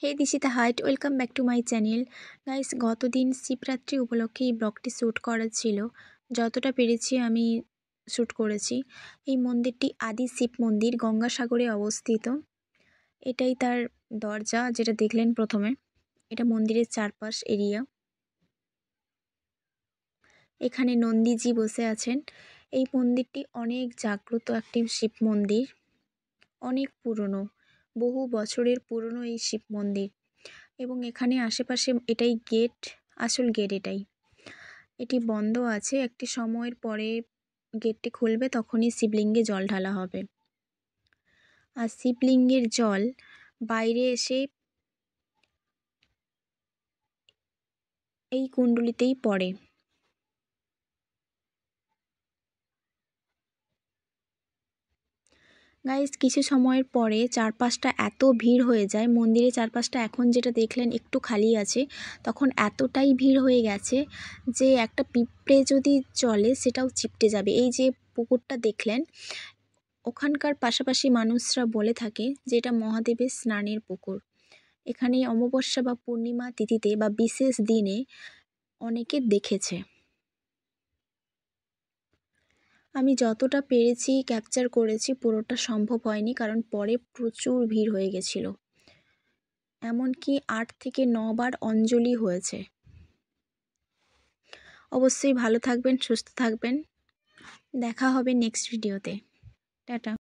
Hey Dishita Hait, welcome back to my channel. Guys, গতদিন শিবরাত্রি উপলক্ষে এই ব্লগটি শ্যুট করা ছিল। যতটা পেরেছি আমি শ্যুট করেছি। এই মন্দিরটি আদি শিব মন্দির, গঙ্গাসাগরে অবস্থিত। এটাই তার দরজা, যেটা দেখলেন প্রথমে। এটা মন্দিরের চারপাশ এরিয়া। এখানে নন্দীজি বসে আছেন। এই মন্দিরটি অনেক জাগ্রত একটি শিব মন্দির, অনেক পুরনো, বহু বছরের পুরনো এই শিব মন্দির। এবং এখানে আশেপাশে এটাই গেট, আসল গেট এটাই। এটি বন্ধ আছে, একটি সময়ের পরে গেটটি খুলবে, তখনই শিবলিঙ্গে জল ঢালা হবে। আর শিবলিঙ্গের জল বাইরে এসে এই কুণ্ডলিতেই পড়ে। গাইস, কিছু সময়ের পরে চারপাশটা এত ভিড় হয়ে যায়, মন্দিরের চারপাশটা এখন যেটা দেখলেন একটু খালি আছে, তখন এতটাই ভিড় হয়ে গেছে যে একটা পিঁপড়ে যদি চলে সেটাও চিপটে যাবে। এই যে পুকুরটা দেখলেন, ওখানকার পাশাপাশি মানুষরা বলে থাকে যে এটা মহাদেবের স্নানের পুকুর। এখানে অমাবস্যা বা পূর্ণিমা তিথিতে বা বিশেষ দিনে অনেকে দেখেছে। আমি যতটা পেরেছি ক্যাপচার করেছি, পুরোটা সম্ভব হয়নি কারণ পরে প্রচুর ভিড় হয়ে গেছিল। এমনকি 8 থেকে 9 বার অঞ্জলি হয়েছে। অবশ্যই ভালো থাকবেন, সুস্থ থাকবেন। দেখা হবে নেক্সট ভিডিওতে। টাটা।